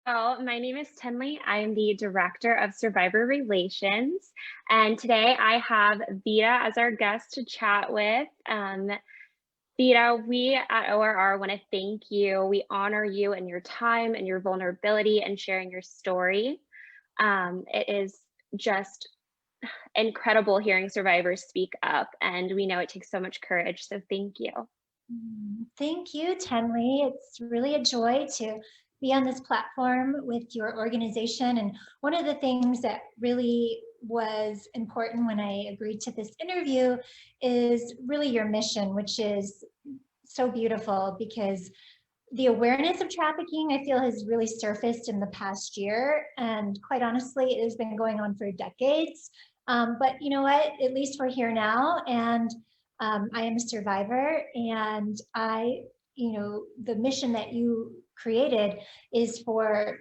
Well, my name is Tinley. I am the Director of Survivor Relations. And today I have Vita as our guest to chat with. Vita, we at ORR want to thank you. We honor you and your time and your vulnerability and sharing your story. It is just incredible hearing survivors speak up, and we know it takes so much courage. So thank you. Thank you, Tenley. It's really a joy to be on this platform with your organization. And one of the things that really was important when I agreed to this interview is really your mission, which is so beautiful because the awareness of trafficking, I feel, has really surfaced in the past year. And quite honestly, it has been going on for decades. But you know what? At least we're here now. And I am a survivor. And the mission that you created is for,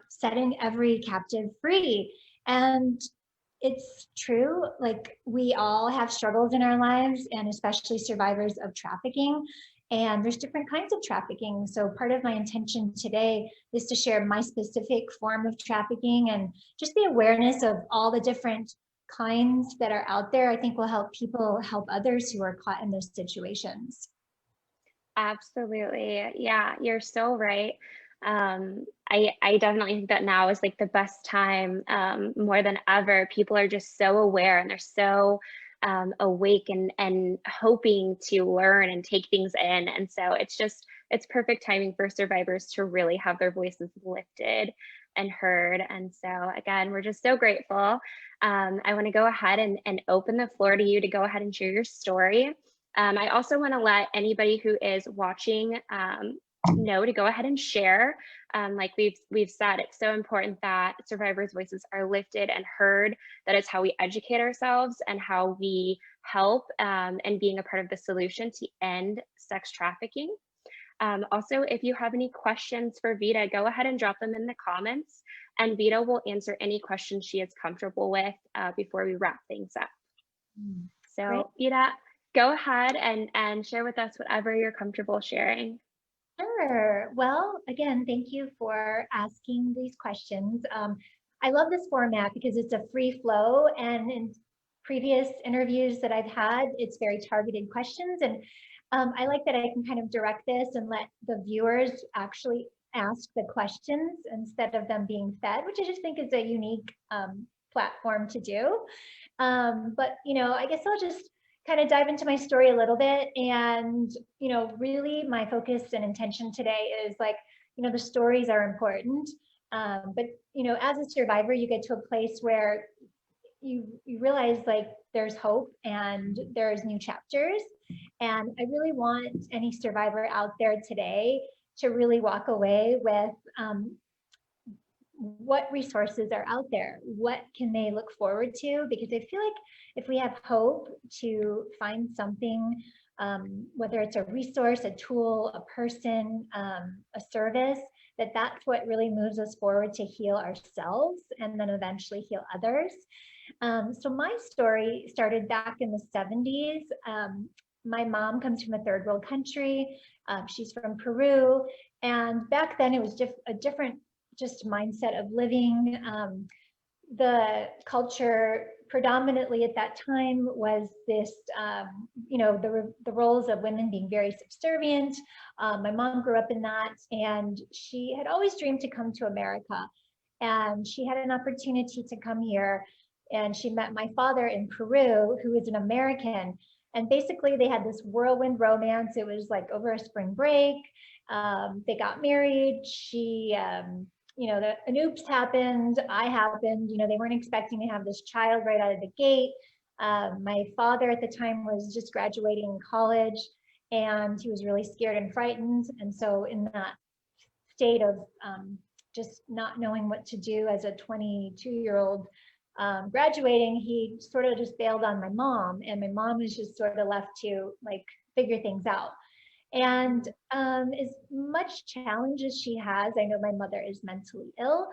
setting every captive free. And it's true, like we all have struggles in our lives, and especially survivors of trafficking. And there's different kinds of trafficking. So part of my intention today is to share my specific form of trafficking and just the awareness of all the different kinds that are out there. I think will help people help others who are caught in those situations. Absolutely. Yeah, you're so right. I definitely think that now is like the best time, more than ever. People are just so aware and they're so awake and hoping to learn and take things in. And so it's perfect timing for survivors to really have their voices lifted and heard. And so again, we're just so grateful. I want to go ahead and open the floor to you to go ahead and share your story. I also want to let anybody who is watching know to go ahead and share. Like we've said, it's so important that survivors' voices are lifted and heard. That is how we educate ourselves and how we help and being a part of the solution to end sex trafficking. Also, if you have any questions for Vita, go ahead and drop them in the comments, and Vita will answer any questions she is comfortable with before we wrap things up. Great. So, Vita, go ahead and share with us whatever you're comfortable sharing. Sure. Well, again, thank you for asking these questions. I love this format because it's a free flow, and in previous interviews that I've had, it's very targeted questions. And I like that I can kind of direct this and let the viewers actually ask the questions instead of them being fed, which I just think is a unique platform to do. But, I guess I'll just kind of dive into my story a little bit. And, really my focus and intention today is like, the stories are important. But, as a survivor, you get to a place where you realize like there's hope and there's new chapters. And I really want any survivor out there today to really walk away with what resources are out there, what can they look forward to, because I feel like if we have hope to find something, whether it's a resource, a tool, a person, a service, that's what really moves us forward to heal ourselves and then eventually heal others. So my story started back in the 70s. My mom comes from a third world country. She's from Peru. And back then it was a different just mindset of living. The culture predominantly at that time was this, the roles of women being very subservient. My mom grew up in that, and she had always dreamed to come to America. And she had an opportunity to come here, and she met my father in Peru, who is an American. And basically, they had this whirlwind romance. It was like over a spring break. They got married. An oops happened. I happened. They weren't expecting to have this child right out of the gate. My father at the time was just graduating college, and he was really scared and frightened. And so, in that state of just not knowing what to do as a 22-year-old graduating, he sort of just bailed on my mom, and my mom was just sort of left to like figure things out. And as much challenge as she has, I know my mother is mentally ill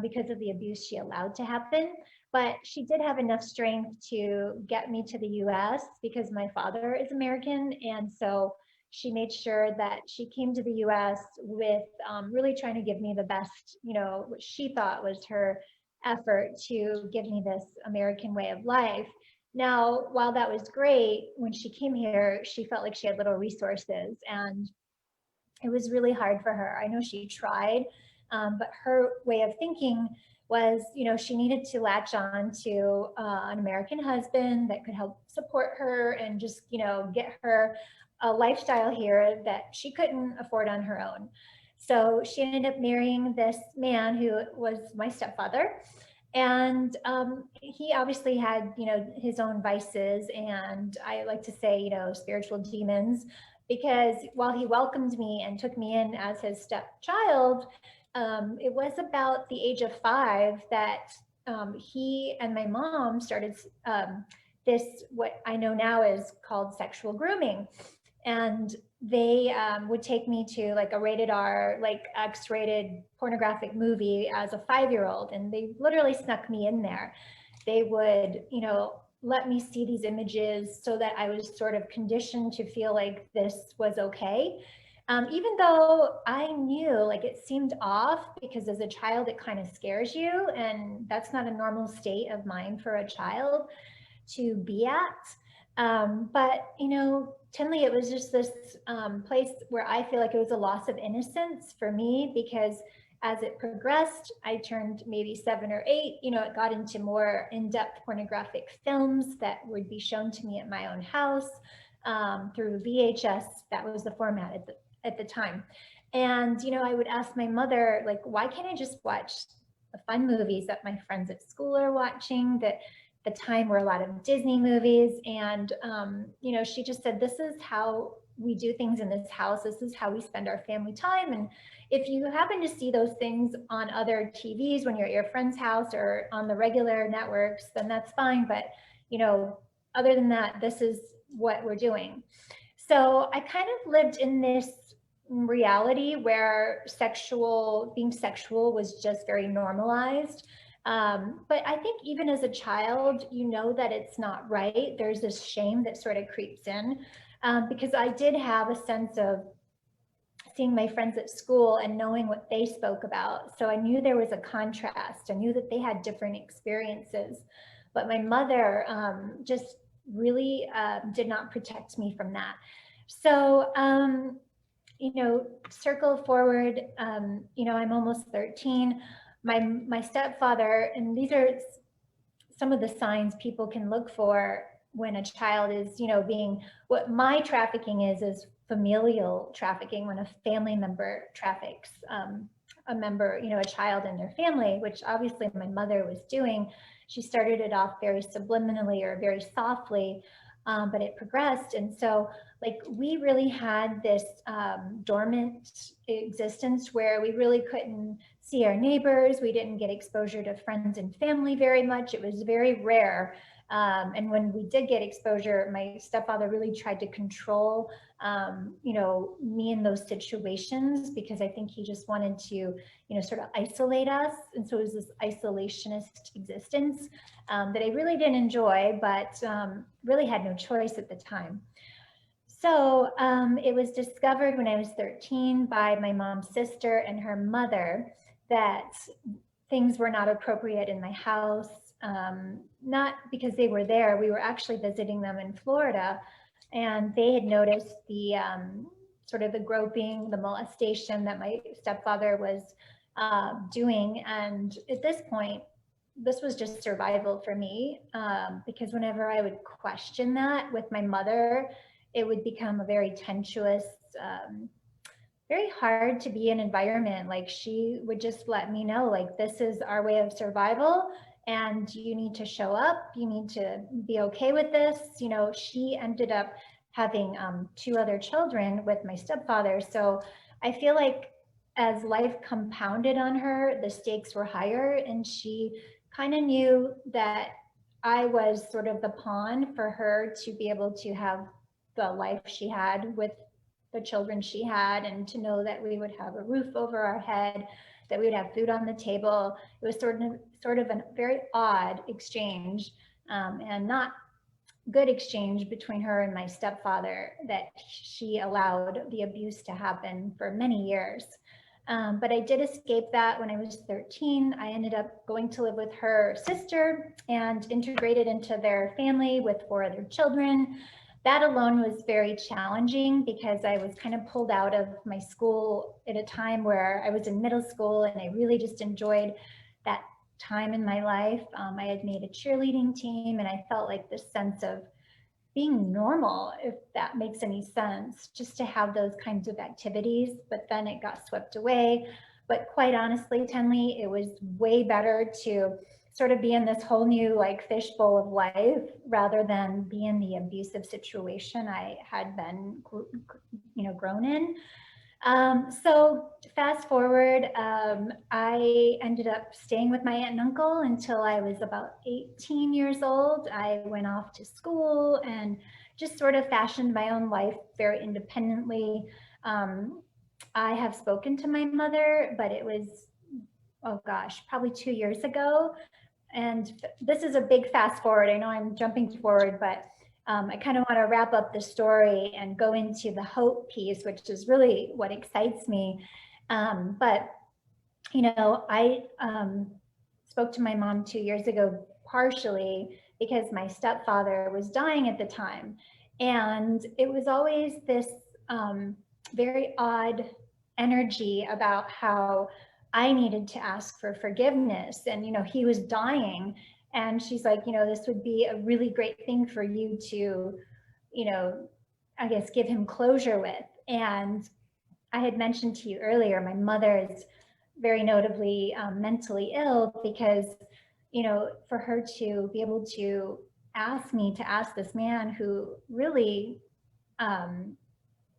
because of the abuse she allowed to happen, but she did have enough strength to get me to the US because my father is American. And so she made sure that she came to the US with really trying to give me the best, what she thought was her effort to give me this American way of life. Now, while that was great, when she came here, she felt like she had little resources, and it was really hard for her. I know she tried, but her way of thinking was, she needed to latch on to an American husband that could help support her and just, get her a lifestyle here that she couldn't afford on her own. So she ended up marrying this man who was my stepfather. And he obviously had, his own vices, and I like to say, spiritual demons, because while he welcomed me and took me in as his stepchild, it was about the age of 5 that he and my mom started this, what I know now is called sexual grooming. And they would take me to like a rated R, like X-rated pornographic movie as a 5-year-old, and they literally snuck me in there. They would, let me see these images so that I was sort of conditioned to feel like this was okay. Even though I knew like it seemed off, because as a child it kind of scares you, and that's not a normal state of mind for a child to be at. But Tinley, it was just this place where I feel like it was a loss of innocence for me, because as it progressed, I turned maybe 7 or 8, it got into more in-depth pornographic films that would be shown to me at my own house through VHS. That was the format at the time. And, I would ask my mother, like, why can't I just watch the fun movies that my friends at school are watching, that the time were a lot of Disney movies. And, she just said, this is how we do things in this house. This is how we spend our family time. And if you happen to see those things on other TVs when you're at your friend's house or on the regular networks, then that's fine. But, other than that, this is what we're doing. So I kind of lived in this reality where being sexual was just very normalized. But I think even as a child, that it's not right. There's this shame that sort of creeps in, because I did have a sense of seeing my friends at school and knowing what they spoke about. So I knew there was a contrast. I knew that they had different experiences, but my mother just really did not protect me from that. So, circle forward, I'm almost 13. My stepfather, and these are some of the signs people can look for when a child is, being, what my trafficking is familial trafficking, when a family member traffics a member, a child in their family, which obviously my mother was doing. She started it off very subliminally or very softly, but it progressed. And so like we really had this dormant existence where we really couldn't see our neighbors. We didn't get exposure to friends and family very much. It was very rare. And when we did get exposure, my stepfather really tried to control, me in those situations, because I think he just wanted to, sort of isolate us. And so it was this isolationist existence that I really didn't enjoy, but really had no choice at the time. So it was discovered when I was 13 by my mom's sister and her mother that things were not appropriate in my house. Not because they were there, we were actually visiting them in Florida, and they had noticed the sort of the groping, the molestation that my stepfather was doing. And at this point, this was just survival for me, because whenever I would question that with my mother, it would become a very tenuous, very hard to be in environment. Like she would just let me know, like, this is our way of survival and you need to show up, you need to be okay with this. She ended up having 2 other children with my stepfather. So I feel like as life compounded on her, the stakes were higher, and she kind of knew that I was sort of the pawn for her to be able to have the life she had with the children she had, and to know that we would have a roof over our head, that we would have food on the table. It was sort of a very odd exchange, and not good exchange between her and my stepfather, that she allowed the abuse to happen for many years. But I did escape that when I was 13. I ended up going to live with her sister and integrated into their family with 4 other children. That alone was very challenging because I was kind of pulled out of my school at a time where I was in middle school, and I really just enjoyed that time in my life. I had made a cheerleading team, and I felt like this sense of being normal, if that makes any sense, just to have those kinds of activities. But then it got swept away. But quite honestly, Tenley, it was way better to sort of be in this whole new like fishbowl of life rather than be in the abusive situation I had been, grown in. So fast forward, I ended up staying with my aunt and uncle until I was about 18 years old. I went off to school and just sort of fashioned my own life very independently. Um, I have spoken to my mother, but it was, oh gosh, probably 2 years ago. And this is a big fast forward. I know I'm jumping forward, but I kind of want to wrap up the story and go into the hope piece, which is really what excites me. But I spoke to my mom 2 years ago, partially because my stepfather was dying at the time. And it was always this very odd energy about how I needed to ask for forgiveness. And, he was dying. And she's like, this would be a really great thing for you to, you know, I guess, give him closure with. And I had mentioned to you earlier, my mother is very notably mentally ill because, for her to be able to ask me to ask this man who really um,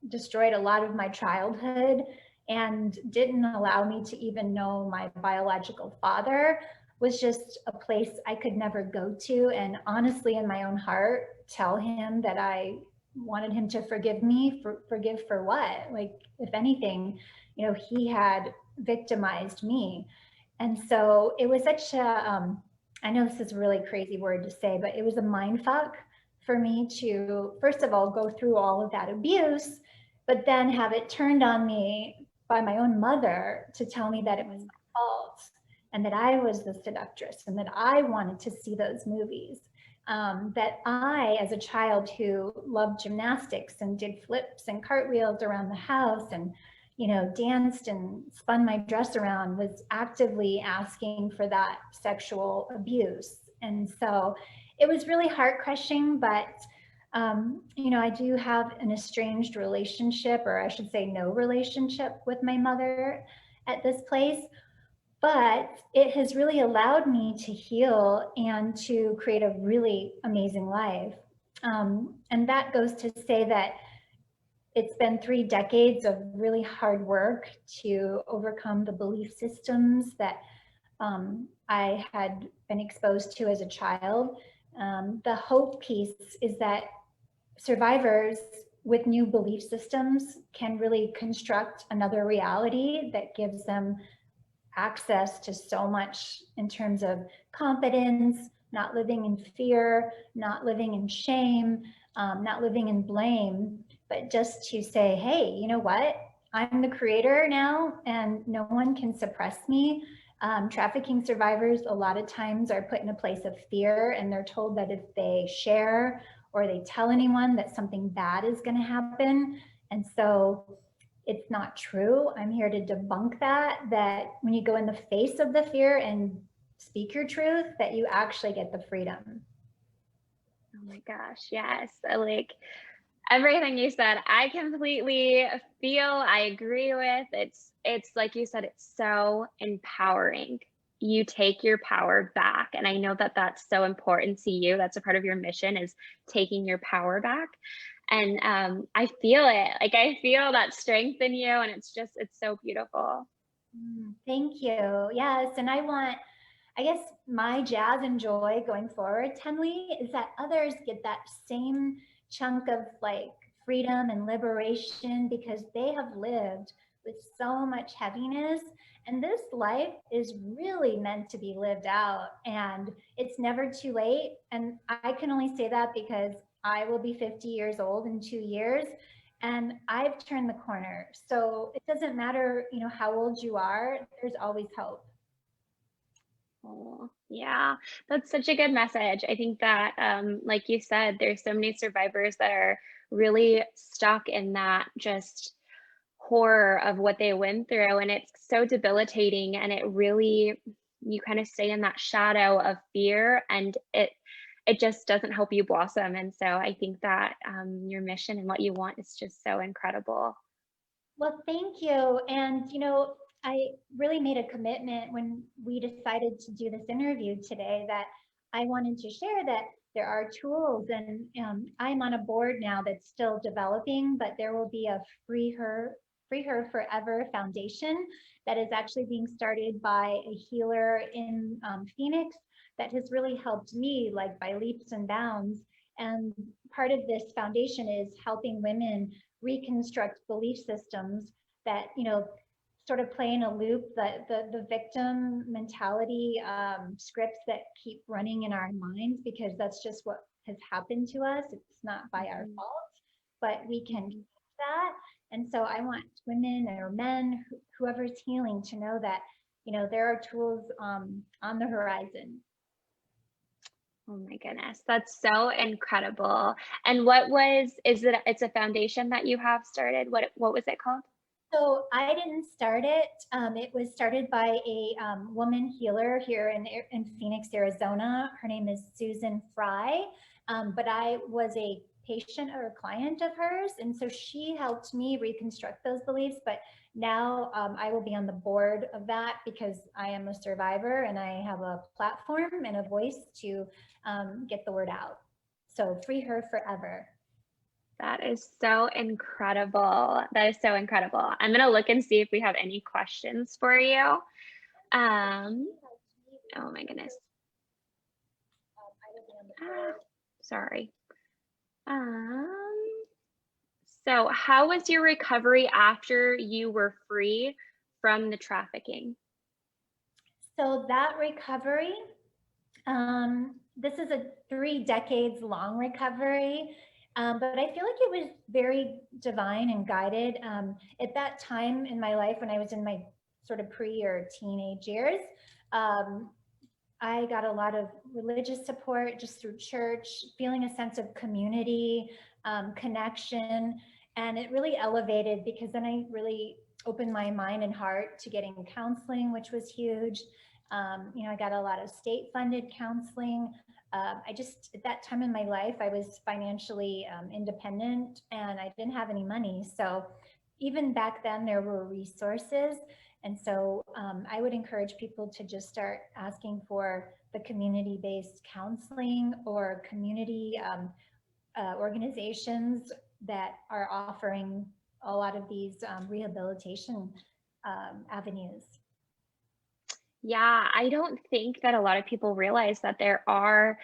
destroyed a lot of my childhood and didn't allow me to even know my biological father was just a place I could never go to. And honestly, in my own heart, tell him that I wanted him to forgive me. Forgive for what? Like, if anything, he had victimized me. And so it was such a, I know this is a really crazy word to say, but it was a mind fuck for me to, first of all, go through all of that abuse, but then have it turned on me by my own mother to tell me that it was my fault and that I was the seductress and that I wanted to see those movies. That I, as a child who loved gymnastics and did flips and cartwheels around the house and danced and spun my dress around, was actively asking for that sexual abuse. And so it was really heart crushing, but I do have an estranged relationship, or I should say no relationship with my mother at this place. But it has really allowed me to heal and to create a really amazing life. And that goes to say that it's been 3 decades of really hard work to overcome the belief systems that I had been exposed to as a child. The hope piece is that survivors with new belief systems can really construct another reality that gives them access to so much in terms of confidence, not living in fear, not living in shame, not living in blame, but just to say, hey, you know what? I'm the creator now and no one can suppress me. Trafficking survivors a lot of times are put in a place of fear, and they're told that if they share or they tell anyone that something bad is going to happen. And so it's not true. I'm here to debunk that when you go in the face of the fear and speak your truth, that you actually get the freedom. Oh my gosh, yes. Like everything you said, I completely feel, I agree with. It's like you said, it's so empowering. You take your power back, and I know that that's so important to you. That's a part of your mission, is taking your power back. And I feel it. Like I feel that strength in you, and it's so beautiful. Thank you. Yes, and I guess my jazz and joy going forward, Tenley, is that others get that same chunk of like freedom and liberation because they have lived with so much heaviness. And this life is really meant to be lived out, and it's never too late. And I can only say that because I will be 50 years old in 2 years, and I've turned the corner. So it doesn't matter, how old you are, there's always hope. Oh, yeah, that's such a good message. I think that, like you said, there's so many survivors that are really stuck in that just horror of what they went through, and it's so debilitating, and it really, you kind of stay in that shadow of fear, and it just doesn't help you blossom. And so I think that your mission and what you want is just so incredible. Well, thank you. And, I really made a commitment when we decided to do this interview today that I wanted to share that there are tools, and I'm on a board now that's still developing, but there will be a Free Her Forever Foundation that is actually being started by a healer in Phoenix that has really helped me like by leaps and bounds. And part of this foundation is helping women reconstruct belief systems that sort of play in a loop, the victim mentality scripts that keep running in our minds, because that's just what has happened to us. It's not by our Mhm, fault, but we can mhm. change that. And so I want women or men, whoever's healing, to know that there are tools on the horizon. Oh my goodness, that's so incredible. And what was is it it's a foundation that you have started? What was it called? So I didn't start it. It was started by a woman healer here in Phoenix, Arizona. Her name is Susan Fry. But I was a patient or a client of hers. And so she helped me reconstruct those beliefs. But now I will be on the board of that because I am a survivor and I have a platform and a voice to get the word out. So free her forever. That is so incredible. That is so incredible. I'm gonna look and see if we have any questions for you. Um, oh my goodness. Ah, sorry. Um, so how was your recovery after you were free from the trafficking? So that recovery, this is a 3 decades long recovery, but I feel like it was very divine and guided. At that time in my life, when I was in my sort of pre or teenage years, um, I got a lot of religious support just through church, feeling a sense of community, connection, and it really elevated because then I really opened my mind and heart to getting counseling, which was huge. I got a lot of state funded counseling. I just, at that time in my life, I was financially independent and I didn't have any money. So even back then, there were resources. And so I would encourage people to just start asking for the community based counseling or community organizations that are offering a lot of these rehabilitation avenues. Yeah, I don't think that a lot of people realize that there are,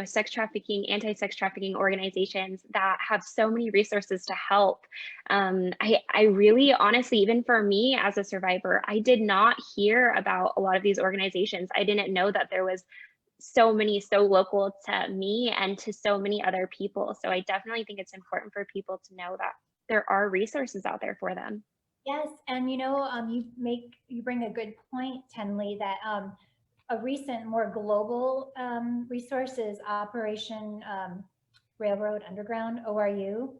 sex trafficking, anti-sex trafficking organizations that have so many resources to help. I really, honestly, even for me as a survivor, I did not hear about a lot of these organizations. I didn't know that there was so many so local to me and to so many other people. So I definitely think it's important for people to know that there are resources out there for them. Yes, and you bring a good point, Tenley, that a recent more global resource is Operation Railroad Underground, ORU. Um,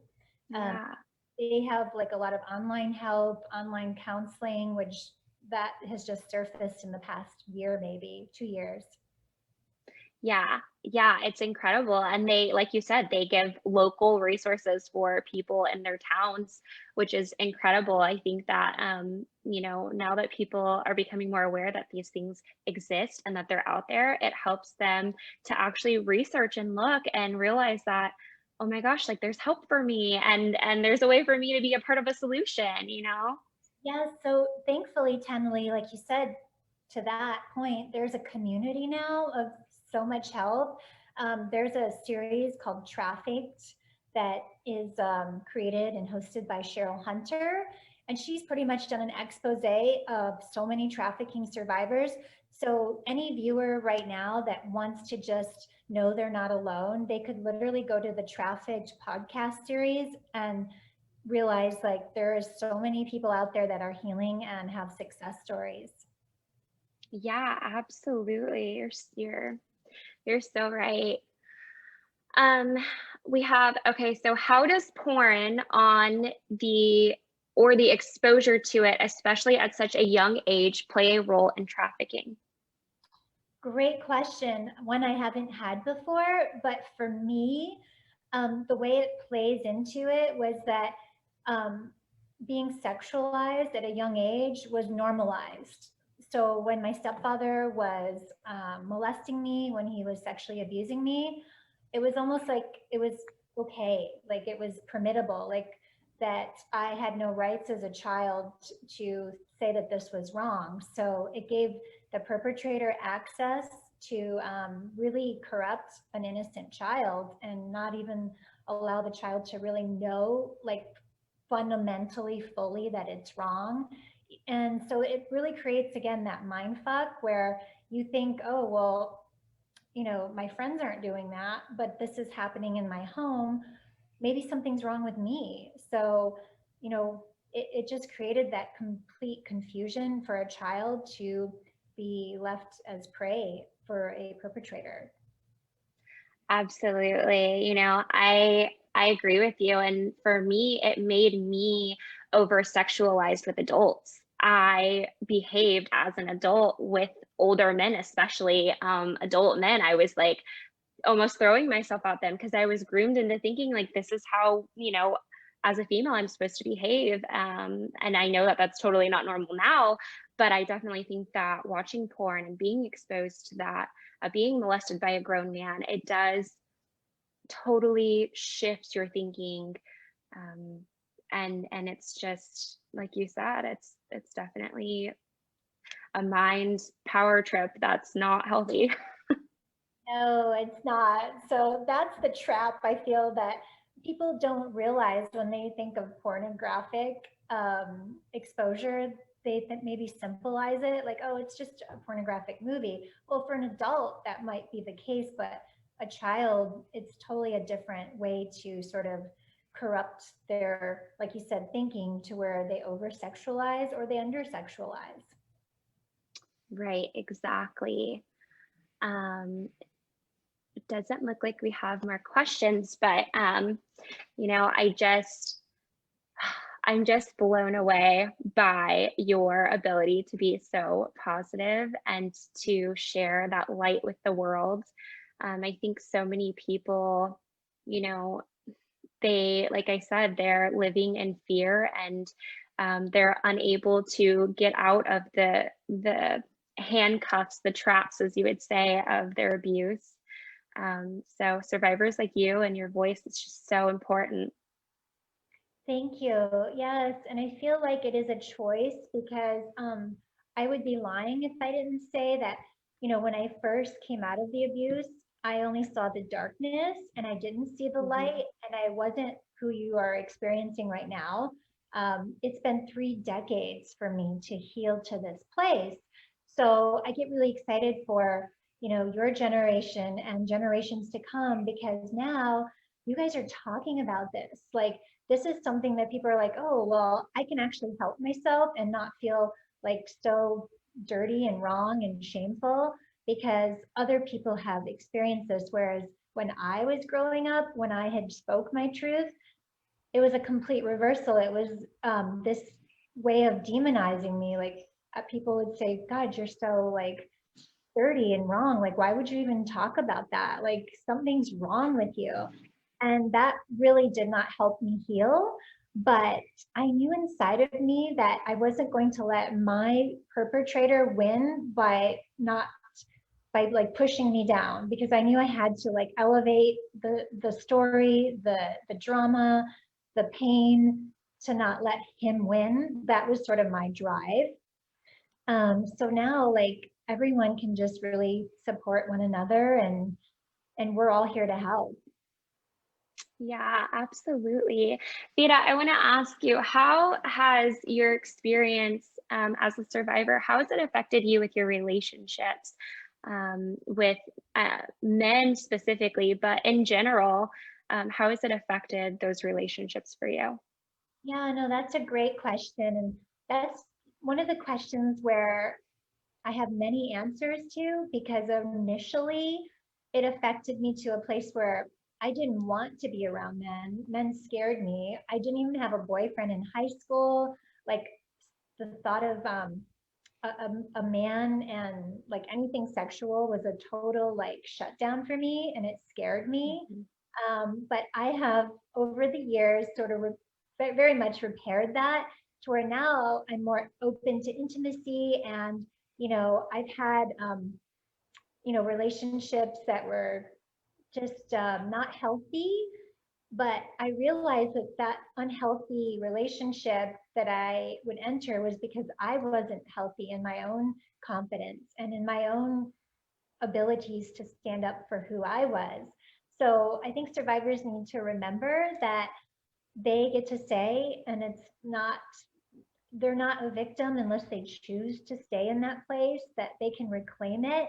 Yeah. they have like a lot of online help, online counseling, which that has just surfaced in the past year, maybe 2 years. Yeah, yeah, it's incredible, and they like you said, they give local resources for people in their towns, which is incredible. I think that, now that people are becoming more aware that these things exist and that they're out there, it helps them to actually research and look and realize that, "Oh my gosh, like, there's hope for me, and there's a way for me to be a part of a solution," you know? Yeah, so thankfully, Tenley, like you said, to that point, there's a community now of so much help. There's a series called Trafficked that is created and hosted by Cheryl Hunter. And she's pretty much done an expose of so many trafficking survivors. So any viewer right now that wants to just know they're not alone, they could literally go to the Trafficked podcast series and realize like there is so many people out there that are healing and have success stories. Yeah, absolutely. You're so right. Um, we have okay, so how does porn on the or the exposure to it, especially at such a young age, play a role in trafficking? Great question. One I haven't had before, but for me, the way it plays into it was that um, being sexualized at a young age was normalized. So when my stepfather was molesting me, when he was sexually abusing me, it was almost like it was okay, like it was permittable, like that I had no rights as a child to say that this was wrong. So it gave the perpetrator access to really corrupt an innocent child and not even allow the child to really know, like fundamentally fully, that it's wrong. And so it really creates again that mind fuck where you think, oh, well, my friends aren't doing that, but this is happening in my home. Maybe something's wrong with me. So, it just created that complete confusion for a child to be left as prey for a perpetrator. Absolutely. I agree with you. And for me, it made me over sexualized with adults. I behaved as an adult with older men, especially adult men. I was like almost throwing myself at them because I was groomed into thinking like this is how, as a female, I'm supposed to behave. And I know that that's totally not normal now, but I definitely think that watching porn and being exposed to that, being molested by a grown man, it does totally shift your thinking. Um, and it's just like you said, it's definitely a mind power trip that's not healthy. No, it's not. So that's the trap I feel that people don't realize when they think of pornographic exposure. They maybe symbolize it like, oh, it's just a pornographic movie. Well, for an adult, that might be the case, but a child, it's totally a different way to sort of corrupt their, like you said, thinking to where they over sexualize or they under sexualize. Right, exactly. It doesn't look like we have more questions, but you know, I just I'm just blown away by your ability to be so positive and to share that light with the world. I think so many people, you know, like I said, they're living in fear and they're unable to get out of the handcuffs, the traps, as you would say, of their abuse. So survivors like you and your voice is just so important. Thank you. Yes, and I feel like it is a choice because I would be lying if I didn't say that, when I first came out of the abuse, I only saw the darkness and I didn't see the Mhm. light, and I wasn't who you are experiencing right now. It's been 3 decades for me to heal to this place. So I get really excited for, your generation and generations to come because now you guys are talking about this. Like, this is something that people are like, oh, well, I can actually help myself and not feel like so dirty and wrong and shameful because other people have experienced this. Whereas when I was growing up, when I had spoke my truth, it was a complete reversal. It was this way of demonizing me. Like people would say, God, you're so like dirty and wrong. Like, why would you even talk about that? Like, something's wrong with you. And that really did not help me heal. But I knew inside of me that I wasn't going to let my perpetrator win by not by like pushing me down because I knew I had to like elevate the story, the drama, the pain to not let him win. That was sort of my drive. So now like everyone can just really support one another and we're all here to help. Yeah, absolutely. Vita, I want to ask you, how has your experience as a survivor, how has it affected you with your relationships with men specifically, but in general, how has it affected those relationships for you? Yeah, no, that's a great question. And that's one of the questions where I have many answers to, because initially it affected me to a place where I didn't want to be around men. Men scared me. I didn't even have a boyfriend in high school. Like the thought of a man and like anything sexual was a total like shutdown for me, and it scared me. Mhm. But I have over the years sort of very much repaired that to where now I'm more open to intimacy. And, I've had, relationships that were just not healthy. But I realized that that unhealthy relationship that I would enter was because I wasn't healthy in my own confidence and in my own abilities to stand up for who I was. So I think survivors need to remember that they get to say, and they're not a victim unless they choose to stay in that place, that they can reclaim it.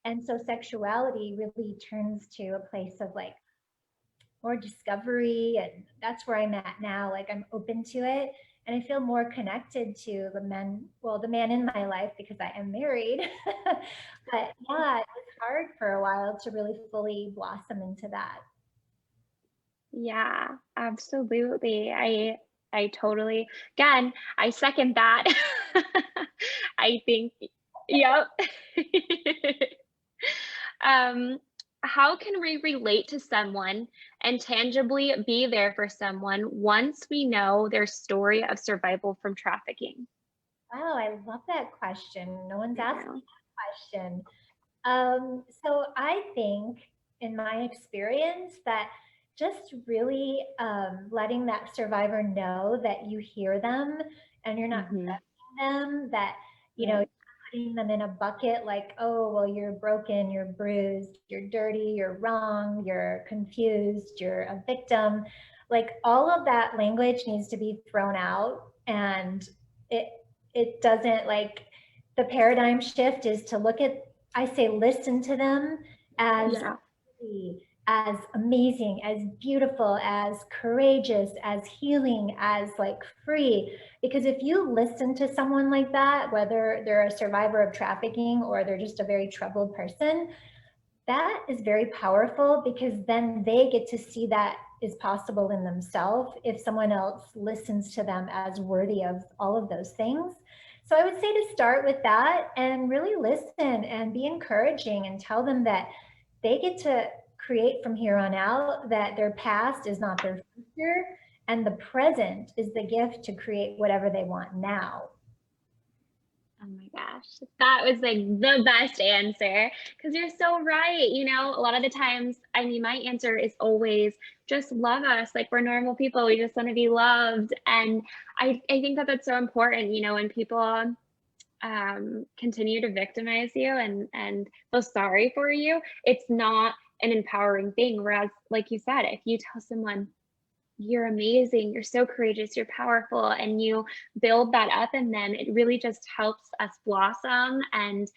And so sexuality really turns to a place of like more discovery. And that's where I'm at now. Like I'm open to it. And I feel more connected to the man in my life because I am married. But yeah, it was hard for a while to really fully blossom into that. Yeah, absolutely. I totally, again, I second that. I think, yep. Um, how can we relate to someone and tangibly be there for someone once we know their story of survival from trafficking? Wow, I love that question. No one's I asked know. me that question. So I think in my experience that just really letting that survivor know that you hear them and you're not Hmm. judging them, that, you're Right. putting them in a bucket like, oh, well, you're broken, you're bruised, you're dirty, you're wrong, you're confused, you're a victim. Like all of that language needs to be thrown out. And it, it doesn't like, the paradigm shift is to look at, I say, listen to them as Yeah. as amazing, as beautiful, as courageous, as healing, as like free. Because if you listen to someone like that, whether they're a survivor of trafficking or they're just a very troubled person, that is very powerful because then they get to see that is possible in themselves if someone else listens to them as worthy of all of those things. So I would say to start with that and really listen and be encouraging and tell them that they get to create from here on out, that their past is not their future, and the present is the gift to create whatever they want now. Oh my gosh, that was like the best answer because you're so right. A lot of the times, I mean, my answer is always just love us. Like we're normal people. We just want to be loved. And I think that that's so important, when people continue to victimize you and feel sorry for you, it's not an empowering thing. Whereas, like you said, if you tell someone, you're amazing, you're so courageous, you're powerful, and you build that up in them, it really just helps us blossom and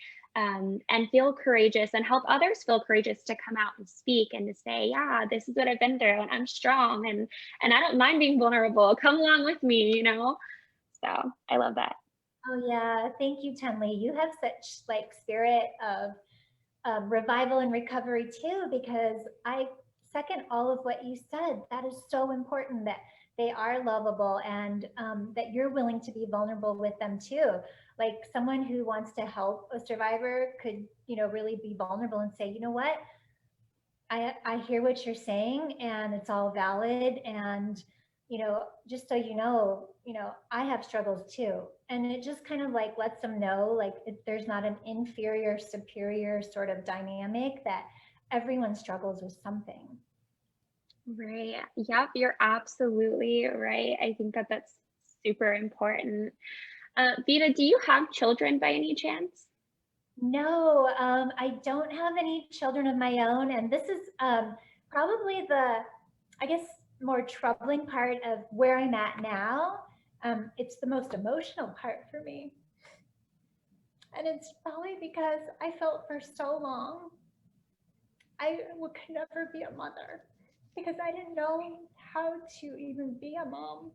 feel courageous and help others feel courageous to come out and speak and to say, yeah, this is what I've been through and I'm strong and I don't mind being vulnerable. Come along with me. So I love that. Oh yeah, thank you, Tenley. You have such like spirit of revival and recovery too, because I second all of what you said. That is so important, that they are lovable, and that you're willing to be vulnerable with them too. Like someone who wants to help a survivor could, really be vulnerable and say, you know what, I hear what you're saying and it's all valid. And, just so I have struggles too. And it just kind of like lets them know like there's not an inferior, superior sort of dynamic, that everyone struggles with something. Right. Yep, you're absolutely right. I think that that's super important. Vita, do you have children by any chance? No, I don't have any children of my own. And this is probably I guess, more troubling part of where I'm at now, it's the most emotional part for me. And it's probably because I felt for so long could never be a mother because I didn't know how to even be a mom.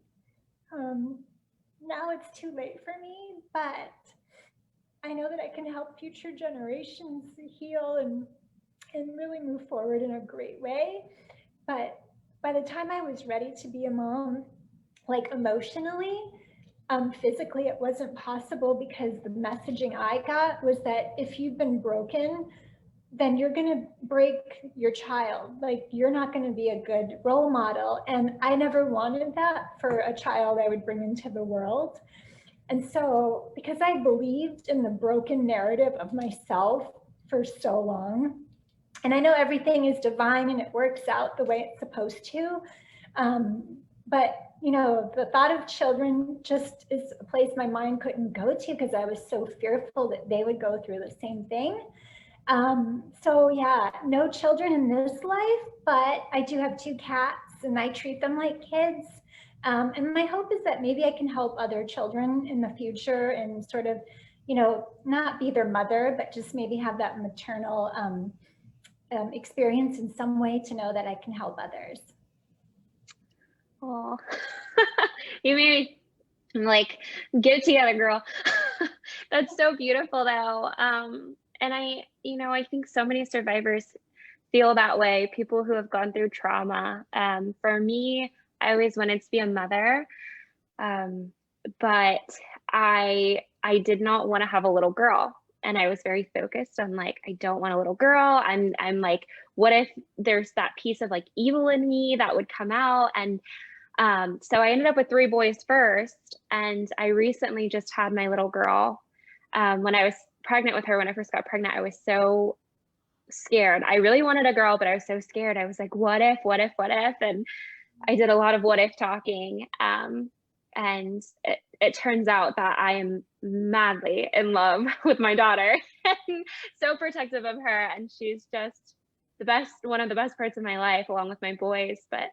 Um, Now it's too late for me, but I know that I can help future generations heal and really move forward in a great way. But by the time I was ready to be a mom, like emotionally, physically, it wasn't possible because the messaging I got was that if you've been broken, then you're going to break your child. Like, you're not going to be a good role model. And I never wanted that for a child I would bring into the world. And so, because I believed in the broken narrative of myself for so long, and I know everything is divine and it works out the way it's supposed to, but the thought of children just is a place my mind couldn't go to because I was so fearful that they would go through the same thing. So yeah, no children in this life, but I do have two cats and I treat them like kids. And my hope is that maybe I can help other children in the future and sort of, not be their mother, but just maybe have that maternal experience in some way to know that I can help others. Oh, you made me like, get it together, girl. That's so beautiful though. And I think so many survivors feel that way, people who have gone through trauma. For me, I always wanted to be a mother. Um, but I did not want to have a little girl. And I was very focused on like, I don't want a little girl. I'm like, what if there's that piece of like evil in me that would come out? And so I ended up with three boys first. And I recently just had my little girl. When I was pregnant with her, when I first got pregnant, I was so scared. I really wanted a girl, but I was so scared. I was like, what if, what if, what if? And I did a lot of what if talking. And it turns out that I am madly in love with my daughter and so protective of her. And she's just the best, one of the best parts of my life, along with my boys. But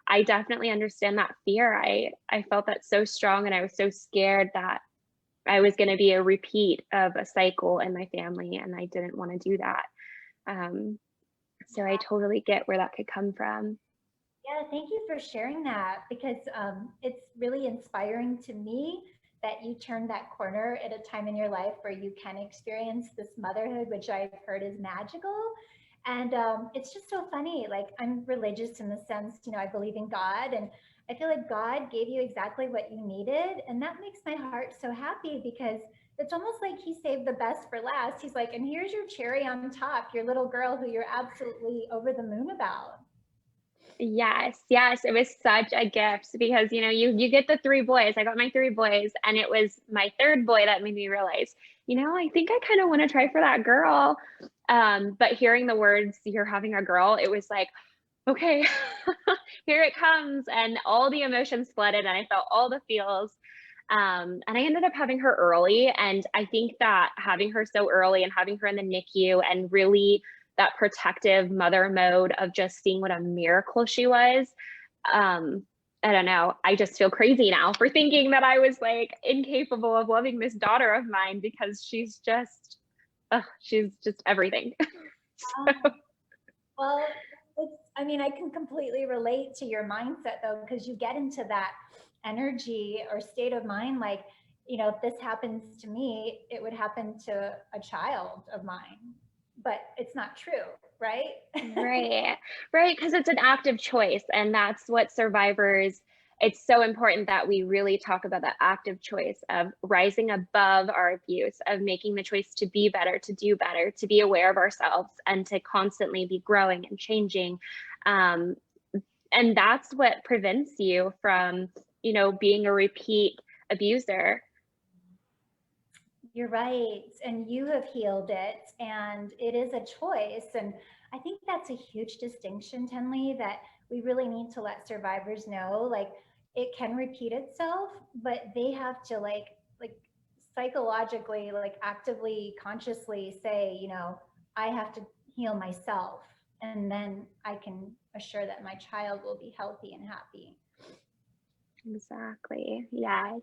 I definitely understand that fear. I felt that so strong, and I was so scared that I was going to be a repeat of a cycle in my family, and I didn't want to do that. So I totally get where that could come from. Yeah, thank you for sharing that because it's really inspiring to me that you turned that corner at a time in your life where you can experience this motherhood, which I've heard is magical. And it's just so funny. Like, I'm religious in the sense, I believe in God, and I feel like God gave you exactly what you needed. And that makes my heart so happy because it's almost like He saved the best for last. He's like, and here's your cherry on top, your little girl who you're absolutely over the moon about. Yes, yes, it was such a gift because you get the three boys. I got my three boys, and it was my third boy that made me realize, I think I kind of want to try for that girl. But hearing the words, "You're having a girl," it was like, okay, here it comes, and all the emotions flooded, and I felt all the feels. And I ended up having her early, and I think that having her so early and having her in the NICU and really that protective mother mode of just seeing what a miracle she was. I don't know. I just feel crazy now for thinking that I was like incapable of loving this daughter of mine because she's just everything. Um, well, I can completely relate to your mindset though, because you get into that energy or state of mind like, if this happens to me, it would happen to a child of mine, but it's not true, right? Right. Right. Because it's an active choice. And that's what survivors, it's so important that we really talk about that active choice of rising above our abuse, of making the choice to be better, to do better, to be aware of ourselves, and to constantly be growing and changing. Um, and that's what prevents you from, being a repeat abuser. You're right. And you have healed it, and it is a choice. And I think that's a huge distinction, Tenley, that we really need to let survivors know. Like, it can repeat itself, but they have to like psychologically, like actively, consciously say, I have to heal myself, and then I can assure that my child will be healthy and happy. Exactly. Yes.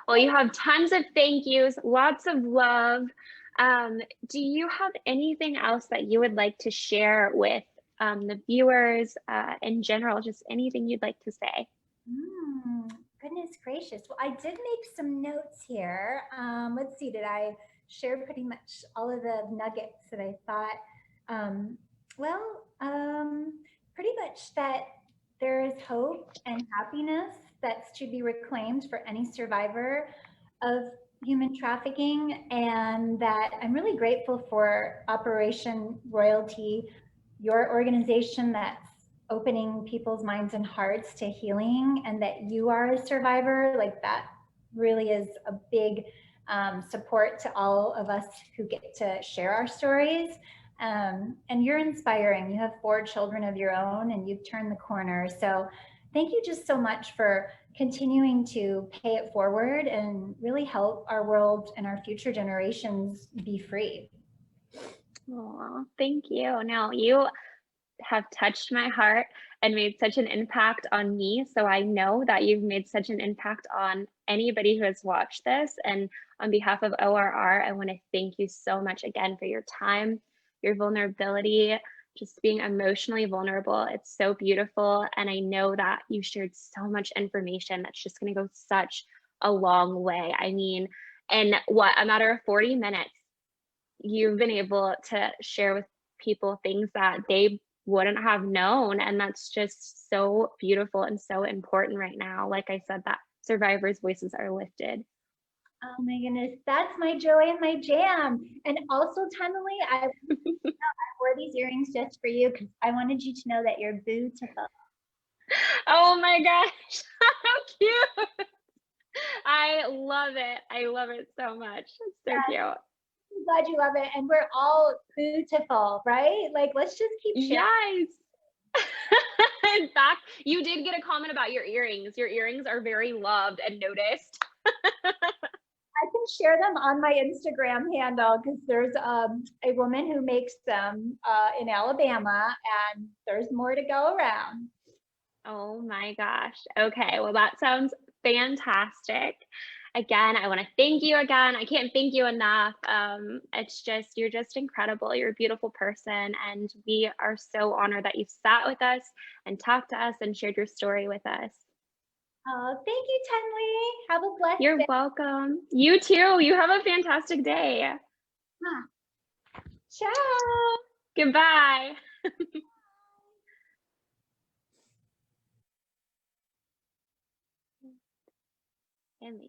Well, you have tons of thank yous, lots of love. Do you have anything else that you would like to share with the viewers in general? Just anything you'd like to say? Goodness gracious. Well, I did make some notes here. Let's see, did I share pretty much all of the nuggets that I thought? Um, well, pretty much that there is hope and happiness that's to be reclaimed for any survivor of human trafficking, and that I'm really grateful for Operation Royalty, your organization that's opening people's minds and hearts to healing, and that you are a survivor. Like, that really is a big support to all of us who get to share our stories. And you're inspiring. You have 4 children of your own and you've turned the corner. So thank you just so much for continuing to pay it forward and really help our world and our future generations be free. Oh, thank you. No, you have touched my heart and made such an impact on me. So I know that you've made such an impact on anybody who has watched this. And on behalf of ORR, I want to thank you so much again for your time, your vulnerability, just being emotionally vulnerable. It's so beautiful. And I know that you shared so much information that's just going to go such a long way. I mean, in what, a matter of 40 minutes, you've been able to share with people things that they wouldn't have known. And that's just so beautiful and so important right now. Like I said, that survivors' voices are lifted. Oh my goodness, that's my joy and my jam. And also, Tenley, I wore these earrings just for you because I wanted you to know that you're beautiful. Oh my gosh, how cute. I love it. I love it so much. It's so cute. I'm glad you love it. And we're all beautiful, right? Like, let's just keep sharing. Yes. In fact, you did get a comment about your earrings. Your earrings are very loved and noticed. I can share them on my Instagram handle because there's a woman who makes them in Alabama, and there's more to go around. Oh my gosh. Okay. Well, that sounds fantastic. Again, I want to thank you again. I can't thank you enough. It's just, you're just incredible. You're a beautiful person. And we are so honored that you sat with us and talked to us and shared your story with us. Oh, thank you, Tenley. Have a blessed You're day. welcome. You too. You have a fantastic day. Ciao. Goodbye. And